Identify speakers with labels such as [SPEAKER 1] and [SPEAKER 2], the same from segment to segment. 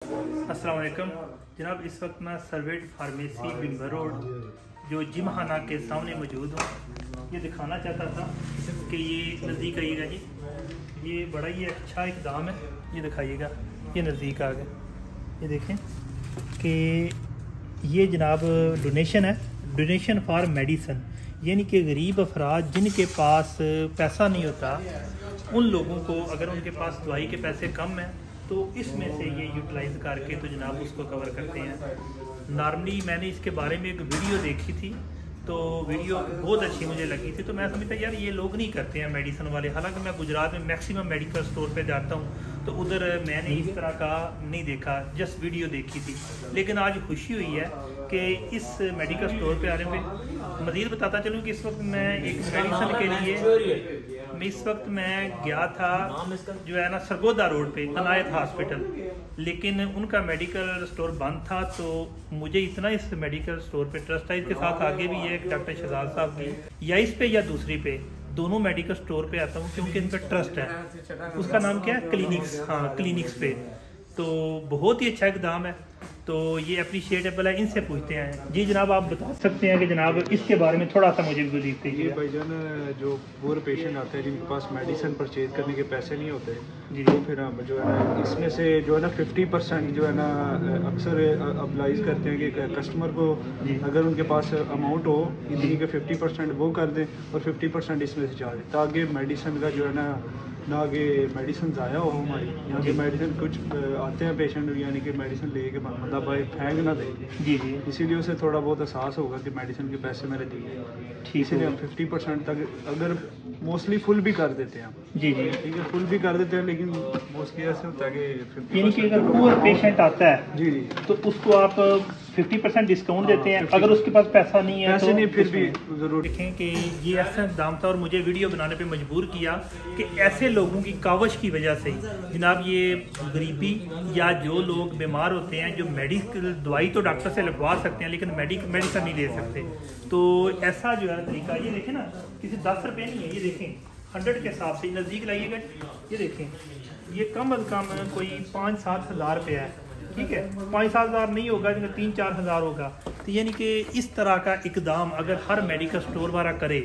[SPEAKER 1] अस्सलाम वालेकुम जनाब, इस वक्त मैं सर्वेट फार्मेसी बिम्बर रोड जो जिम खाना के सामने मौजूद हूँ। ये दिखाना चाहता था कि ये नज़दीक आइएगा जी, ये बड़ा ही अच्छा इक़दाम है। ये दिखाइएगा, ये नज़दीक आ गया। ये देखें कि ये जनाब डोनेशन है, डोनेशन फॉर मेडिसन, यानी कि गरीब अफराद जिनके पास पैसा नहीं होता, उन लोगों को अगर उनके पास दवाई के पैसे कम हैं तो इसमें से ये यूटिलाइज़ करके तो जनाब उसको कवर करते हैं। नॉर्मली मैंने इसके बारे में एक वीडियो देखी थी, तो वीडियो बहुत अच्छी मुझे लगी थी, तो मैं समझता यार ये लोग नहीं करते हैं मेडिसिन वाले। हालांकि मैं गुजरात में मैक्सिमम मेडिकल स्टोर पे जाता हूँ, तो उधर मैंने इस तरह का नहीं देखा, जस्ट वीडियो देखी थी। लेकिन आज खुशी हुई है कि इस मेडिकल स्टोर पे आने में मज़ीद बताता चलूँ कि इस वक्त मैं एक मेडिसिन के लिए इस वक्त मैं गया था जो है ना सरगोदा रोड पे अनायत हॉस्पिटल, लेकिन उनका मेडिकल स्टोर बंद था। तो मुझे इतना इस मेडिकल स्टोर पे ट्रस्ट है, इसके साथ आगे भी है डॉक्टर शहजाद साहब की, या इस पे या दूसरी पे, दोनों मेडिकल स्टोर पे आता हूँ क्योंकि इन पर ट्रस्ट है। उसका नाम क्या है? क्लिनिक्स। हाँ, क्लिनिक्स पे तो बहुत ही अच्छा इक़दाम है, तो ये अप्रिशिएटेबल है। इनसे पूछते हैं। जी जनाब, आप बता सकते हैं कि जनाब इसके बारे में थोड़ा सा मुझे भी दीजिए।
[SPEAKER 2] ये भाईजान जो पूरे पेशेंट आते हैं जिनके पास मेडिसिन परचेज करने के पैसे नहीं होते
[SPEAKER 1] जी,
[SPEAKER 2] तो फिर हम जो है ना इसमें से जो है ना 50% जो है ना अक्सर अप्लाइज करते हैं कि कस्टमर को अगर उनके पास अमाउंट हो इतनी के 50% वो कर दें और 50% इसमें से चार्ज, ताकि मेडिसिन का जो है ना आगे मेडिसिन ज़ाया हो हमारी। यहाँ के मेडिसिन कुछ आते हैं पेशेंट यानी कि मेडिसिन ले के मतलब भाई फेंक ना दे
[SPEAKER 1] जी,
[SPEAKER 2] इसीलिए उसे थोड़ा बहुत एहसास होगा कि मेडिसिन के पैसे मेरे दिए,
[SPEAKER 1] ठीक
[SPEAKER 2] इसीलिए हम 50% तक अगर मोस्टली फुल भी कर देते हैं।
[SPEAKER 1] जी जी,
[SPEAKER 2] ठीक है, फुल भी कर देते हैं, लेकिन मोस्टली ऐसे होता है कि
[SPEAKER 1] यानी कि अगर पुअर पेशेंट आता है
[SPEAKER 2] जी जी
[SPEAKER 1] तो उसको आप 50% डिस्काउंट देते हैं, अगर उसके पास पैसा नहीं है
[SPEAKER 2] पैसे
[SPEAKER 1] तो
[SPEAKER 2] नहीं फिर भी जरूर।
[SPEAKER 1] देखें कि ये ऐसा दाम था और मुझे वीडियो बनाने पे मजबूर किया कि ऐसे लोगों की कावश की वजह से जनाब ये गरीबी, या जो लोग बीमार होते हैं जो मेडिकल दवाई तो डॉक्टर से लगवा सकते हैं लेकिन मेडिसिन नहीं ले सकते, तो ऐसा जो है तरीका, ये देखें ना, किसी 10 रुपये नहीं है, ये देखें 100 के हिसाब से नज़दीक लाइएगा, ये देखें ये कम अज़ कम कोई 5-7 हज़ार रुपया है। ठीक है, 5-7 हज़ार नहीं होगा, 3-4 हज़ार होगा। तो यानी कि इस तरह का इक़दाम अगर हर मेडिकल स्टोर वाला करे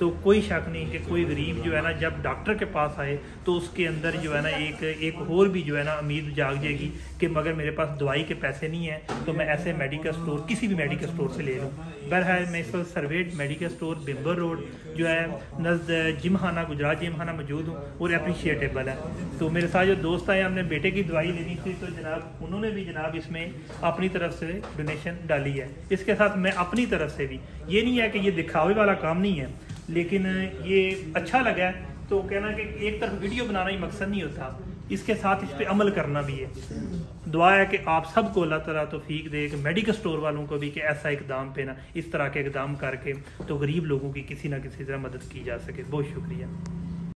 [SPEAKER 1] तो कोई शक नहीं कि कोई गरीब जो है ना जब डॉक्टर के पास आए तो उसके अंदर जो है ना एक और भी जो है ना उम्मीद जाग जाएगी कि मगर मेरे पास दवाई के पैसे नहीं हैं तो मैं ऐसे मेडिकल स्टोर किसी भी मेडिकल स्टोर से ले लूँ। बहरहाल मैं इस वक्त सर्वेट मेडिकल स्टोर बिम्बर रोड जो है नज़द जिम खाना, गुजरात जिम खाना मौजूद हूँ और अप्रिशिएटेबल है। तो मेरे साथ जो दोस्त आए, हमने बेटे की दवाई लेनी थी, तो जनाब उन्होंने भी जनाब इसमें अपनी तरफ से डोनेशन डाली है। इसके साथ मैं अपनी तरफ से भी, ये नहीं है कि ये दिखावे वाला काम नहीं है, लेकिन ये अच्छा लगा है तो कहना कि एक तरफ वीडियो बनाना ही मकसद नहीं होता, इसके साथ इस पे अमल करना भी है। दुआ है कि आप सबको अल्लाह ताला तौफीक दे कि मेडिकल स्टोर वालों को भी कि ऐसा इक़दाम पे ना, इस तरह के इक़दाम करके तो गरीब लोगों की किसी ना किसी तरह मदद की जा सके। बहुत शुक्रिया।